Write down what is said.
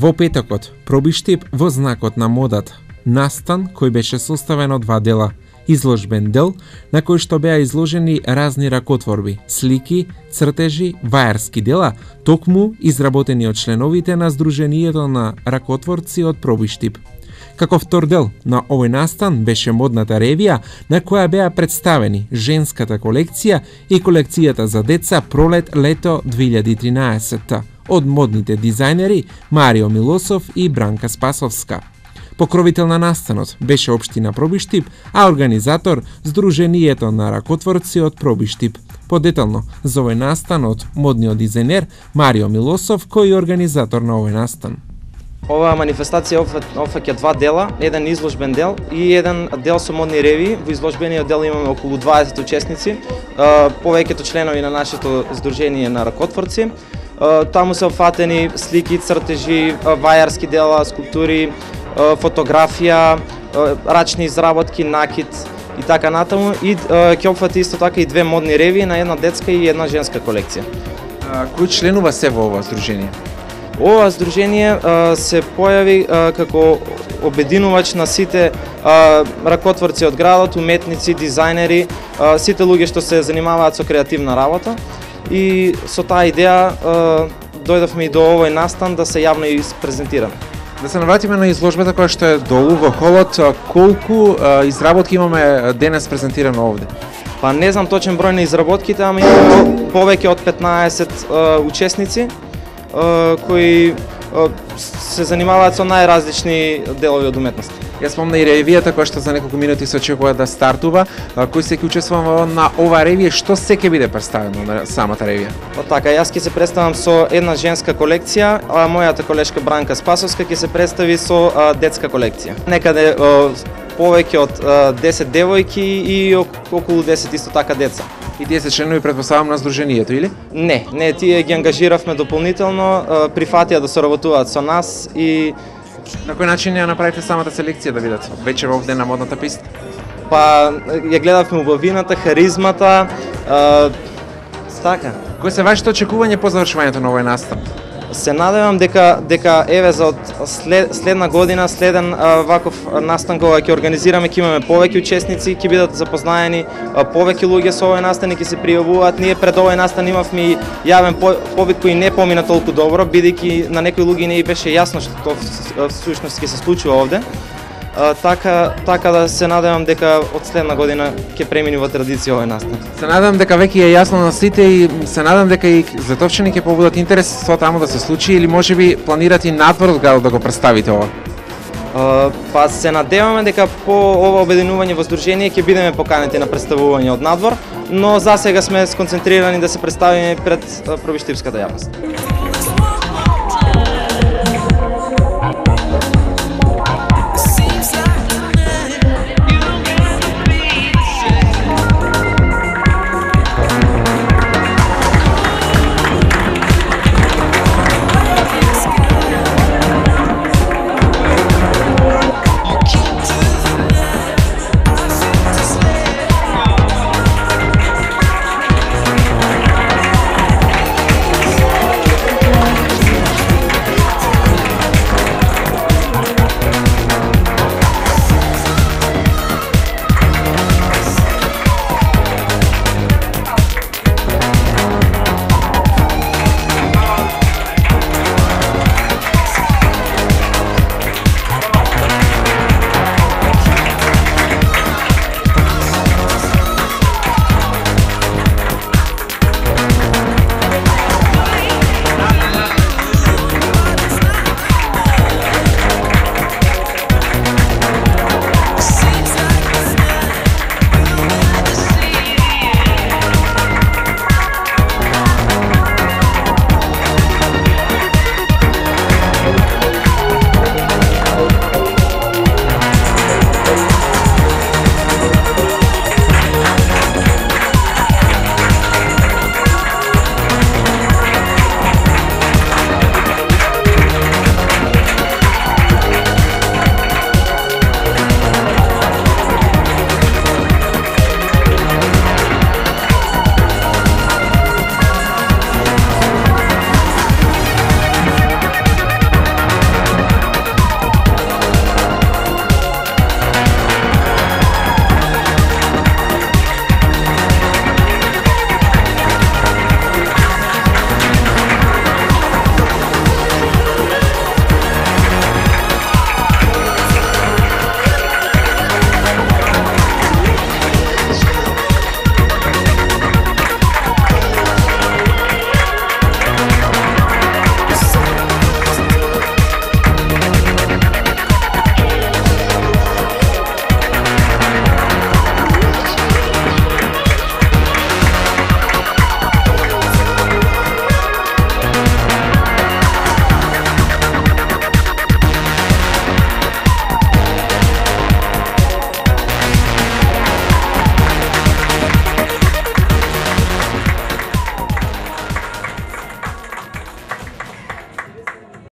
Во петокот пробиштип во знакот на модата. Настан кој беше составен од 2 дела. Изложбен дел на кој што беа изложени разни ракотворби, слики, цртежи, вајарски дела, токму изработени од членовите на Сдруженијето на ракотворци од Пробиштип. Како втор дел на овој настан беше модната ревија на која беа представени женската колекција и колекцијата за деца пролет-лето 2013 од модните дизајнери Марио Милосов и Бранка Спасовска. Покровител на настанот беше општина Пробиштип, а организатор Сдруженијето на ракотворци од Пробиштип. Подетално за овој настан од модниот дизајнер Марио Милосов, кој е организатор на овој настан. Оваа манифестација опфаќа 2 дела, еден изложбен дел и еден дел со модни ревии. Во изложбениот дел имаме околу 20 учесници, повеќето членови на нашето Сдружение на ракотворци. Таму се опфатени слики, цртежи, вајарски дела, скулптури, фотографија, рачни изработки, накид и така натаму. И ќе опфати исто така и 2 модни ревии на една детска и една женска колекција. Кој членува се во ова Сдружение? Ова Сдружение се појави како обединувач на сите ракотворци од градот, уметници, дизајнери, сите луѓе што се занимаваат со креативна работа. И со таа идеја дојдовме и до овој настан да се јавно презентираме. Да се навратиме на изложбата која што е долу во холот, колку изработки имаме денес презентирано овде? Па не знам точен број на изработките, ама имаме повеќе од 15 учесници кои се занимаваат со најразлични делови од уметноста. Јас спомна и ревијата која што за неколку минути се очекува да стартува. Кој се ќе учествува на ова ревија, што се ќе биде представено на самата ревија? Па така, јас ќе се представам со една женска колекција, а мојата колешка Бранка Спасовска ќе се представи со детска колекција. Некаде повеќе од 10 девојки и околу 10 исто така деца. И тие се членови, претпоставам, на Сдруженијето, или? Не, тие ги ангажиравме дополнително, прифатија да соработуваат со нас и... На кој начин ја направите самата селекција да видат вечер овде на модната писта? Па, ја гледавме убавината, харизмата, така. Кој се вашите очекување по завршувањето на овој настан? Се надевам дека еве за следна година, следен ваков настан кога ќе организираме, ќе имаме повеќе учесници, ќе бидат запознаени повеќе луѓе со овој настан и ќе се пријавуваат. Ние пред овој настан имавме и јавен повик кој не помина толку добро, бидејќи на некои луѓе не беше јасно што всушност ќе се случува овде. Така да се надевам дека од следна година ќе премини во традиција овој настан. Се надевам дека веќе е јасно на сите и се надевам дека и зветовчани ќе побудат интерес со таму да се случи, или можеби планирате и надвор од градот да го представите ова? Па се надеваме дека по ова обединување во Сдружение ќе бидеме поканети на представување од надвор, но засега сме сконцентрирани да се представиме пред пробиштипската јавност.